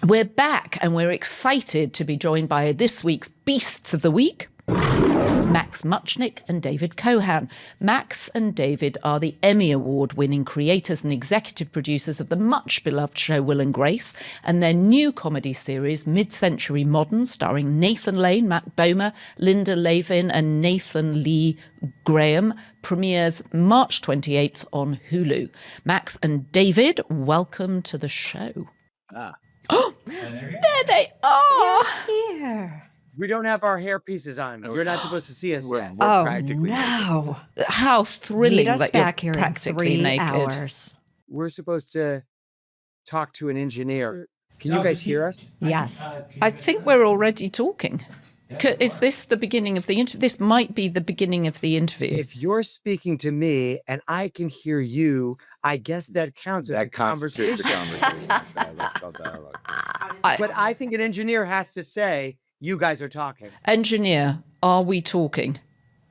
We're back and we're excited to be joined by this week's Beasts of the Week, Max Mutchnick and David Kohan. Max and David are the Emmy Award-winning creators and executive producers of the much-beloved show Will and Grace, and their new comedy series, Mid-Century Modern, starring Nathan Lane, Matt Bomer, Linda Lavin and Nathan Lee Graham, premieres March 28th on Hulu. Max and David, welcome to the show. Oh, there they are. Here. We don't have our hair pieces on. You're not supposed to see us yet. We're practically no. How thrilling Meet us that back you're here practically in 3 naked. hours. We're supposed to talk to an engineer. Can you guys hear us? Yes. I think we're already talking. Is this the beginning of the interview? This might be the beginning of the interview. If you're speaking to me and I can hear you, I guess that counts as a conversation. That's called dialogue. But I think an engineer has to say, you guys are talking. Engineer, are we talking?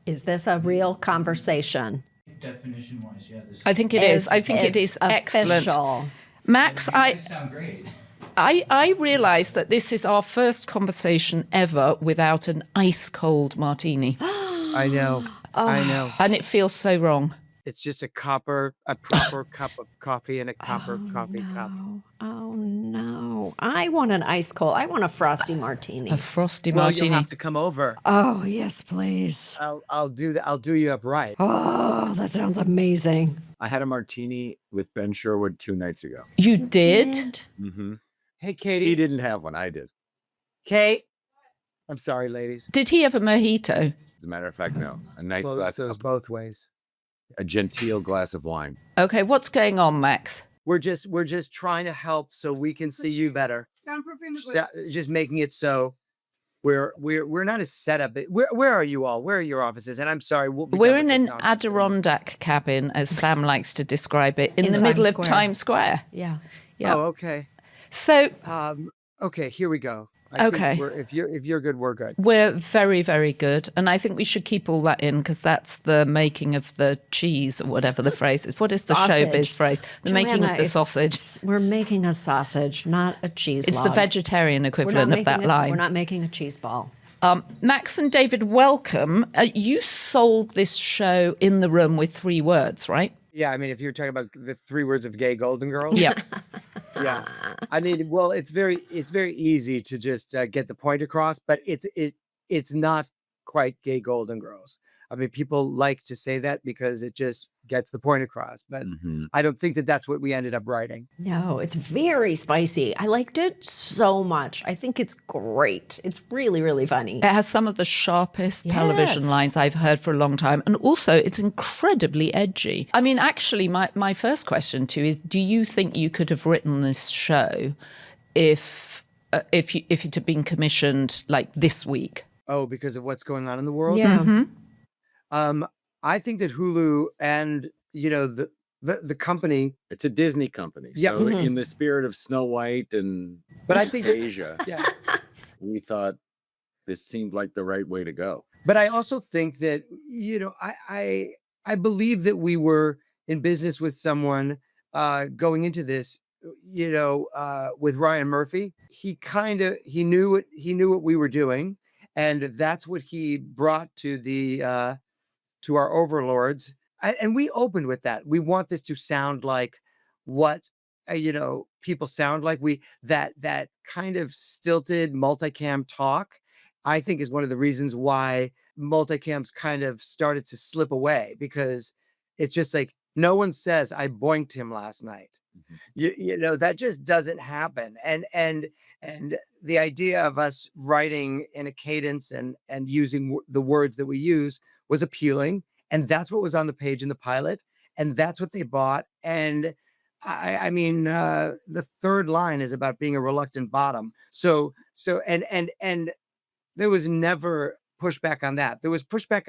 Is this a real conversation? Definition-wise, yeah. I think it is. I think it is excellent. Official. Max, You guys sound great. I realise that this is our first conversation ever without an ice-cold martini. I know. I know. And it feels so wrong. It's just a proper cup of coffee and a copper coffee cup. Oh, no. I want an ice cold. I want a frosty martini. A frosty Well, martini. you'll have to come over. Oh, yes, please. I'll do that. I'll do you up right. Oh, that sounds amazing. I had a martini with Ben Sherwood 2 nights ago. You did? Mm-hmm. Hey, Katie. He didn't have one. I did. Kate. I'm sorry, ladies. Did he have a mojito? As a matter of fact, no. A nice Close glass, those both ways. a genteel glass of wine. Okay, what's going on, Max? We're just trying to help so we can see you better. Just making it so we're not as set up. Where are you all? Where are your offices? And I'm sorry, we'll be We're done in with an this nonsense in a minute. Adirondack cabin, as Sam likes to describe it, in In the middle Times of Square. Times Square. Yeah. Yeah. Oh, okay. So Okay, here we go. I Okay. think if you're good, we're good. we're very, very good. And I think we should keep all that in because that's the making of the cheese or whatever the phrase is. What is the Sausage. showbiz phrase? The making Joanna, of the it's- sausage. We're making a sausage, not a cheese It's log. the vegetarian We're not equivalent of that making line. We're not making a cheese ball. Max and David, welcome. You sold this show in the room with 3 words, right? Yeah, I mean, if you're talking about the 3 words of gay Golden Girls. Yeah. Yeah. I mean, well, it's very easy to just get the point across, but it's not quite gay Golden Girls. I mean, people like to say that because it just gets the point across, but I don't think that that's what we ended up writing. No, it's very spicy. I liked it so much. I think it's great. It's really, really funny. It has some of the sharpest television Yes. lines I've heard for a long time. And also, it's incredibly edgy. I mean, actually, my first question to you is, do you think you could have written this show if it had been commissioned like this week? Oh, because of what's going on in the world? Yeah. I think that Hulu and, the company, It's a Disney company. Yeah. So in the spirit of Snow White and but I think that, Asia, yeah. we thought this seemed like the right way to go. But I also think that, I believe that we were in business with someone going into this, with Ryan Murphy. He knew what we were doing, and that's what he brought to to our overlords. And we opened with that. We want this to sound like what people sound like. That kind of stilted multicam talk, I think, is one of the reasons why multicams kind of started to slip away, because it's just like no one says I boinked him last night. That just doesn't happen. And the idea of us writing in a cadence and using the words that we use was appealing, and that's what was on the page in the pilot, and that's what they bought. And I mean, the 3rd line is about being a reluctant bottom. So and there was never pushback on that. There was pushback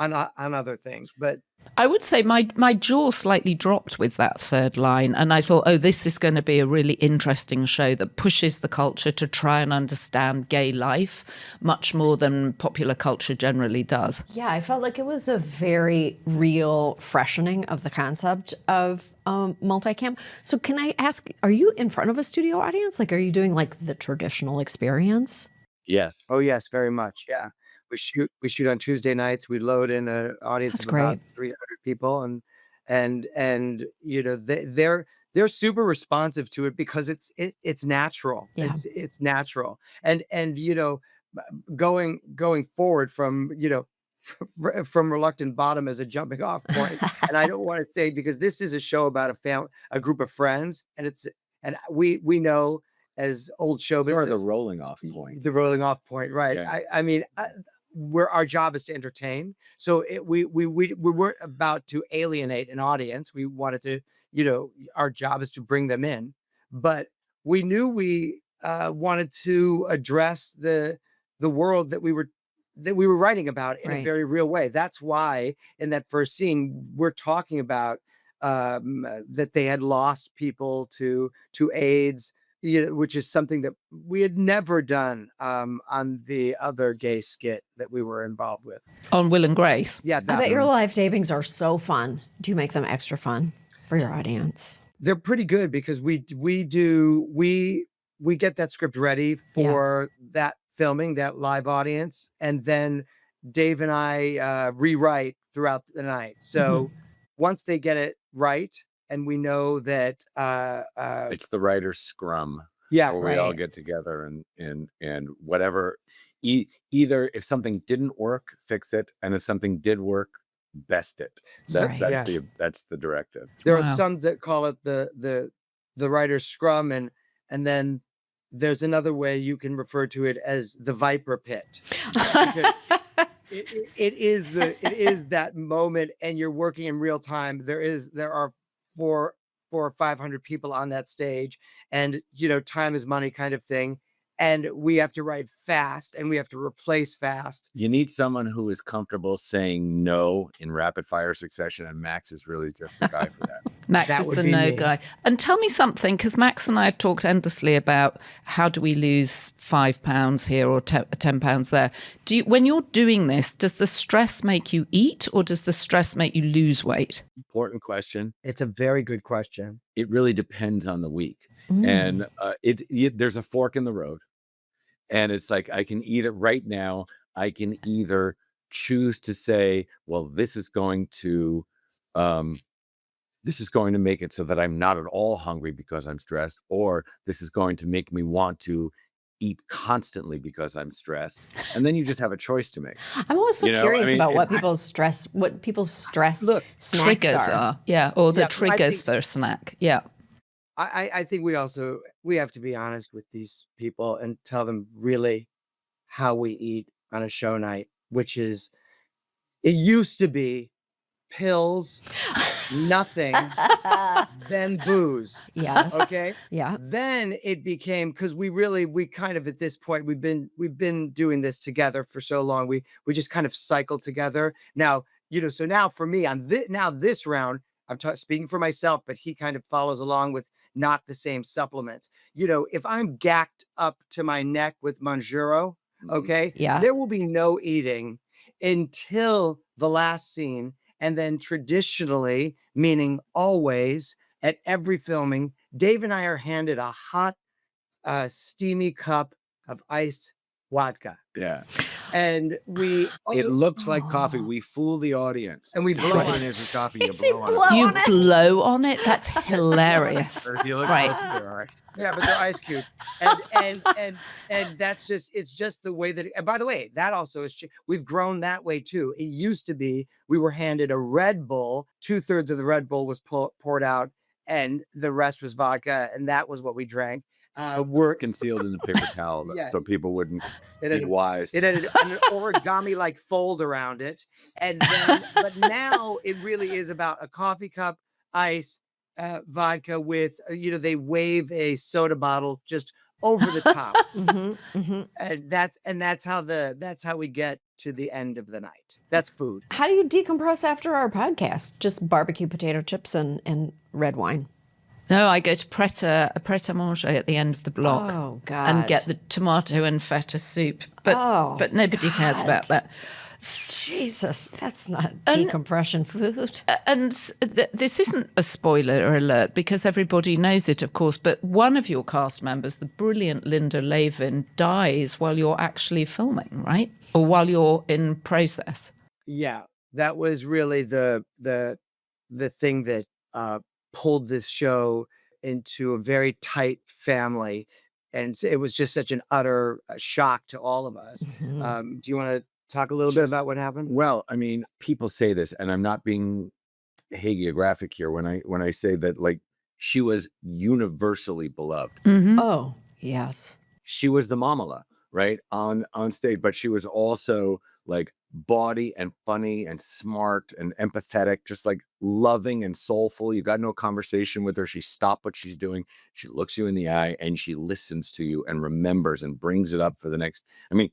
on other things. But I would say my jaw slightly dropped with that third line. And I thought, oh, this is going to be a really interesting show that pushes the culture to try and understand gay life much more than popular culture generally does. Yeah, I felt like it was a very real freshening of the concept of multicam. So can I ask, are you in front of a studio audience? Like, are you doing like the traditional experience? Yes. oh yes, very much. Yeah. We shoot on Tuesday nights. We load in an audience That's of about great. 300 people, and they're super responsive to it because it's natural. Yeah. It's natural. And going forward from from Reluctant Bottom as a jumping off point. And I don't want to say, because this is a show about a group of friends, and we know as old show Sort of the business, rolling off point. the rolling off point, right? Yeah. I mean, where our job is to entertain. So we weren't about to alienate an audience. We wanted to, our job is to bring them in, but we knew we wanted to address the world that we were writing about in a Right. very real way. That's why in that first scene we're talking about that they had lost people to AIDS, which is something that we had never done on the other gay skit that we were involved with. On Will and Grace. Yeah, I that bet your one. live tapings are so fun. Do you make them extra fun for your audience? They're pretty good because we get that script ready for that filming, that live audience, and then Dave and I rewrite throughout the night. So once they get it right, and we know that It's the writer's scrum. yeah, Where we all Right. get together and whatever. Either if something didn't work, fix it, and if something did work, best it. That's Right. that's the directive. there Wow. are some that call it the writer's scrum, and then there's another way you can refer to it as the viper pit. Because it is that moment, and you're working in real time. There are four or 500 people on that stage, and time is money kind of thing, and we have to write fast and we have to replace fast. You need someone who is comfortable saying no in rapid fire succession, and Max is really just the guy for that. Max That is would the be no me. guy. And tell me something, because Max and I have talked endlessly about how do we lose £5 here or £10 there. When you're doing this, does the stress make you eat, or does the stress make you lose weight? Important question. It's a very good question. It really depends on the week. And there's a fork in the road, and it's like I can either choose to say, well, this is going to make it so that I'm not at all hungry because I'm stressed, or this is going to make me want to eat constantly because I'm stressed. And then you just have a choice to make. I'm always so You know, curious I mean, about if what people's stress Look, snacks Triggers are. or the Yeah, I triggers think- for a snack. Yeah. I think we have to be honest with these people and tell them really how we eat on a show night, which is, it used to be pills, nothing, then booze. Yes. Okay. Yeah. Then it became, because we kind of, at this point, we've been doing this together for so long. We just kind of cycle together. Now, so now for me on this round, I'm speaking for myself, but he kind of follows along with not the same supplements. If I'm gacked up to my neck with Manjaro, okay, Yeah. there will be no eating until the last scene. And then traditionally, meaning always, at every filming, Dave and I are handed a hot, steamy cup of iced vodka. Yeah. And It looks like coffee. We fool the audience. And we blow This on one it. isn't coffee. You Makes you blow on it. blow You on it. blow on it? That's hilarious. Or if you look Right. close, they're all right. Yeah, but they're ice cube, and that's it's just the way that. And by the way, that also is. We've grown that way too. It used to be we were handed a Red Bull. 2/3 of the Red Bull was poured out, and the rest was vodka, and that was what we drank. We're Concealed in the paper towel, Yeah. so people wouldn't it be had, wise. it had an origami like fold around it, and then but now it really is about a coffee cup, ice, vodka with they wave a soda bottle just over the top. Mm-hmm. And that's how we get to the end of the night. That's food. How do you decompress after our podcast? Just barbecue potato chips and red wine. No, I go to a pret-a-manger at the end of the block. Oh, And get God. the tomato and feta soup. But Oh, nobody cares about God. that. Jesus, that's not decompression food. And this isn't a spoiler alert because everybody knows it, of course, but one of your cast members, the brilliant Linda Lavin, dies while you're actually filming, right? Or while you're in process. Yeah, that was really the thing that pulled this show into a very tight family, and it was just such an utter shock to all of us. Mhm. Do you want to talk a little bit about what happened? Well, I mean, people say this, and I'm not being hagiographic here when I say that, like, she was universally beloved. Mm-hmm. Oh, yes. She was the mamala, right, on stage, but she was also like bawdy and funny and smart and empathetic, just like loving and soulful. You got no conversation with her. She stopped what she's doing. She looks you in the eye and she listens to you and remembers and brings it up for the next. I mean,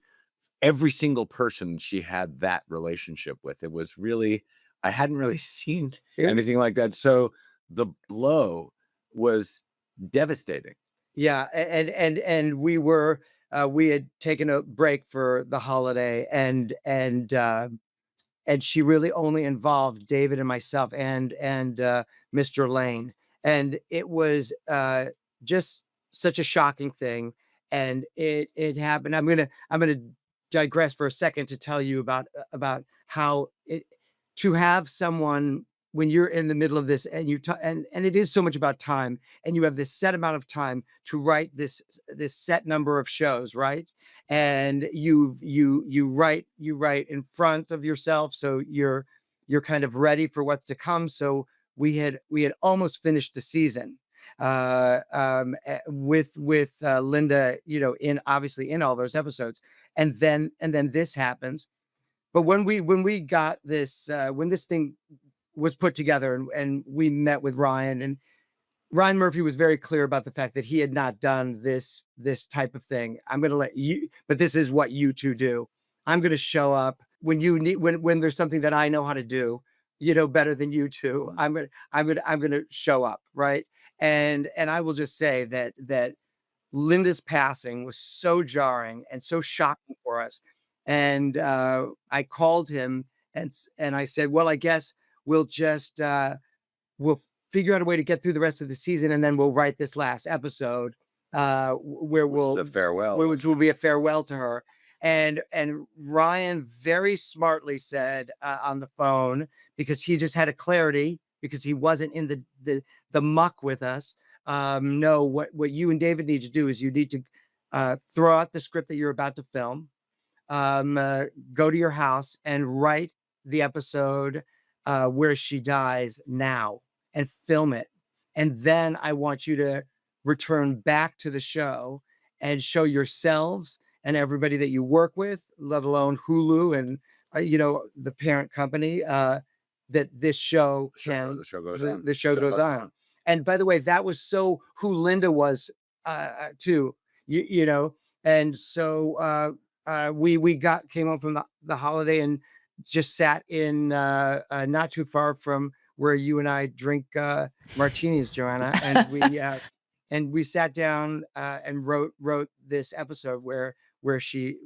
every single person she had that relationship with. It was really, I hadn't really seen Yeah. anything like that. So the blow was devastating. Yeah, and we had taken a break for the holiday, and she really only involved David and myself and Mr. Lane, and it was just such a shocking thing, and it happened. I'm gonna digress for a second to tell you about how to have someone when you're in the middle of this and and it is so much about time, and you have this set amount of time to write this set number of shows, right? And you write in front of yourself, so you're kind of ready for what's to come. So we had almost finished the season with Linda, in obviously in all those episodes, and then this happens. But when we got this when this thing was put together, and we met with Ryan, and Ryan Murphy was very clear about the fact that he had not done this type of thing. I'm going to let you, but this is what you two do. I'm going to show up when you need, when there's something that I know how to do, better than you two. I'm going to show up. Right. And I will just say that Linda's passing was so jarring and so shocking for us. And I called him and I said, well, I guess we'll just, we'll figure out a way to get through the rest of the season, and then we'll write this last episode where The farewell. which will be a farewell to her. And Ryan very smartly said on the phone, because he just had a clarity, because he wasn't in the muck with us. No, what you and David need to do is you need to throw out the script that you're about to film, go to your house and write the episode where she dies now, and film it. And then I want you to return back to the show and show yourselves and everybody that you work with, let alone Hulu and the parent company, that this show The show goes on. the show goes on. And by the way, that was so who Linda was too, and so we came home from the holiday and just sat in not too far from where you and I drink martinis, Joanna, and we sat down and wrote this episode where she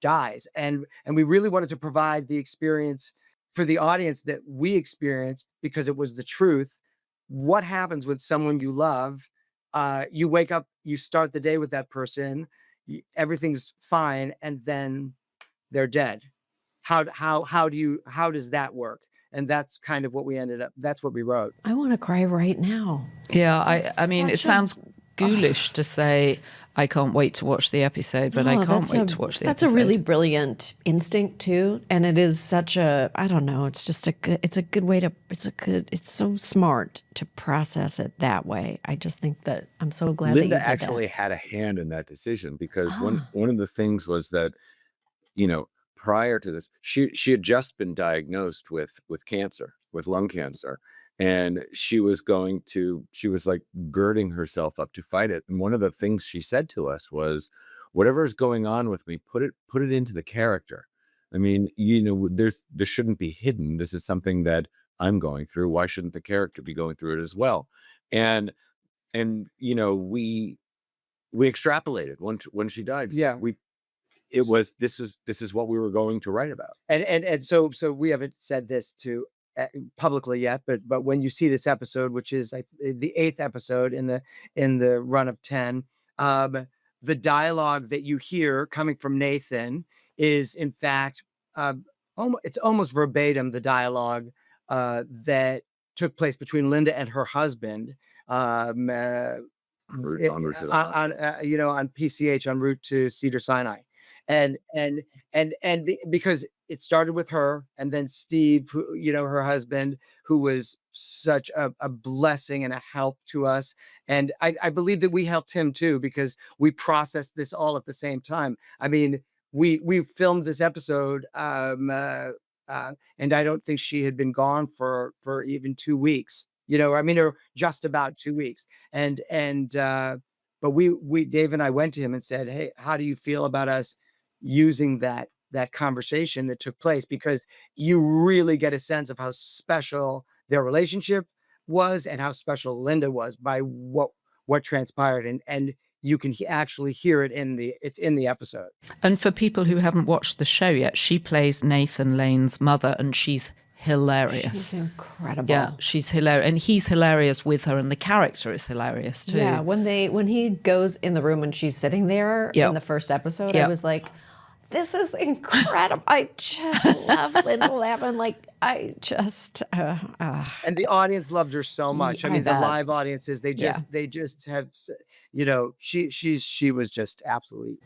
dies, and we really wanted to provide the experience for the audience that we experienced, because it was the truth. What happens with someone you love? You wake up, you start the day with that person, everything's fine, and then they're dead. How does that work? And that's kind of what that's what we wrote. I want to cry right now. Yeah, I mean, it such a- sounds ghoulish to say I can't wait to watch the episode, but I Oh, can't wait to watch the that's episode. a really brilliant instinct too, and it is such a, I don't know, it's just it's a good way to, it's so smart to process it that way. I just think that I'm so glad Linda that you did actually that. had a hand in that decision, because Ah. one of the things was that, prior to this, she had just been diagnosed with cancer, with lung cancer, and she was like girding herself up to fight it. And one of the things she said to us was, whatever's going on with me, put it into the character. I mean, this shouldn't be hidden. This is something that I'm going through. Why shouldn't the character be going through it as well? And we extrapolated when she died. Yeah. This is what we were going to write about. And so we haven't said this to publicly yet, but when you see this episode, which is the 8th episode in the run of 10, the dialogue that you hear coming from Nathan is in fact it's almost verbatim the dialogue that took place between Linda and her husband on PCH en route to Cedar Sinai. And because it started with her, and then Steve, who, her husband, who was such a blessing and a help to us. And I believe that we helped him too, because we processed this all at the same time. I mean, we filmed this episode, and I don't think she had been gone for even 2 weeks, or just about 2 weeks. But Dave and I went to him and said, hey, how do you feel about us using that conversation that took place? Because you really get a sense of how special their relationship was and how special Linda was by what transpired. And you can actually hear it it's in the episode. And for people who haven't watched the show yet, she plays Nathan Lane's mother, and she's hilarious. She's incredible. Yeah, she's hilarious, and he's hilarious with her, and the character is hilarious too. Yeah, when he goes in the room and she's sitting there in the first episode, I was like, this is incredible. I just love Linda Lavin. Like, I just and the audience loved her so much. I mean, the live audiences, they just have, she was just absolutely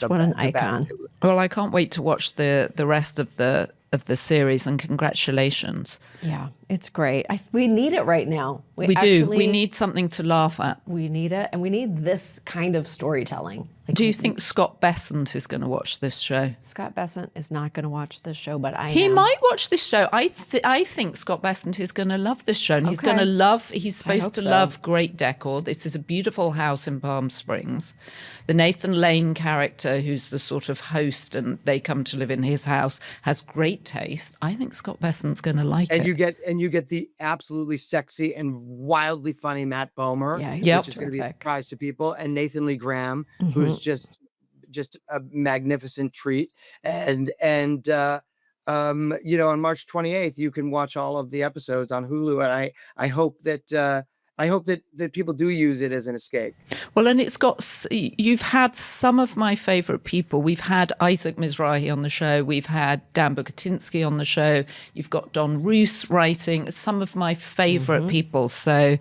what an icon. Well, I can't wait to watch the rest of the series, and congratulations. Yeah, it's great. We need it right now. We do. We need something to laugh at. We need it, and we need this kind of storytelling. Do you think Scott Bessant is going to watch this show? Scott Bessant is not going to watch this show, but He might watch this show. I think Scott Bessant is going to love this show, and he's going to love. He's supposed to love great decor. This is a beautiful house in Palm Springs. The Nathan Lane character, who's the sort of host, and they come to live in his house, has great taste. I think Scott Bessant's going to like it. And you get the absolutely sexy and wildly funny Matt Bomer, which is going to be a surprise to people, and Nathan Lee Graham, who's just a magnificent treat. And on March 28th, you can watch all of the episodes on Hulu, and I hope that people do use it as an escape. Well, and you've had some of my favorite people. We've had Isaac Mizrahi on the show. We've had Dan Bukatinsky on the show. You've got Don Roos writing, some of my favorite people. So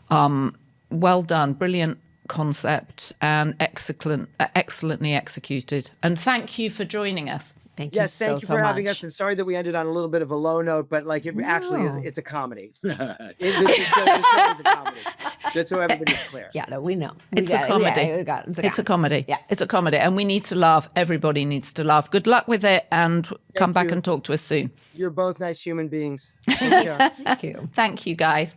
well done. Brilliant concept and excellently executed. And thank you for joining us. Thank you. Yes, thank you for having us. And sorry that we ended on a little bit of a low note, but actually it's a comedy. The show is a comedy. Just so everybody's clear. Yeah, no, we know. It's a comedy. It's a comedy. Yeah, it's a comedy, and we need to laugh. Everybody needs to laugh. Good luck with it, and come back and talk to us soon. You're both nice human beings. Take care. Thank you. Thank you, guys.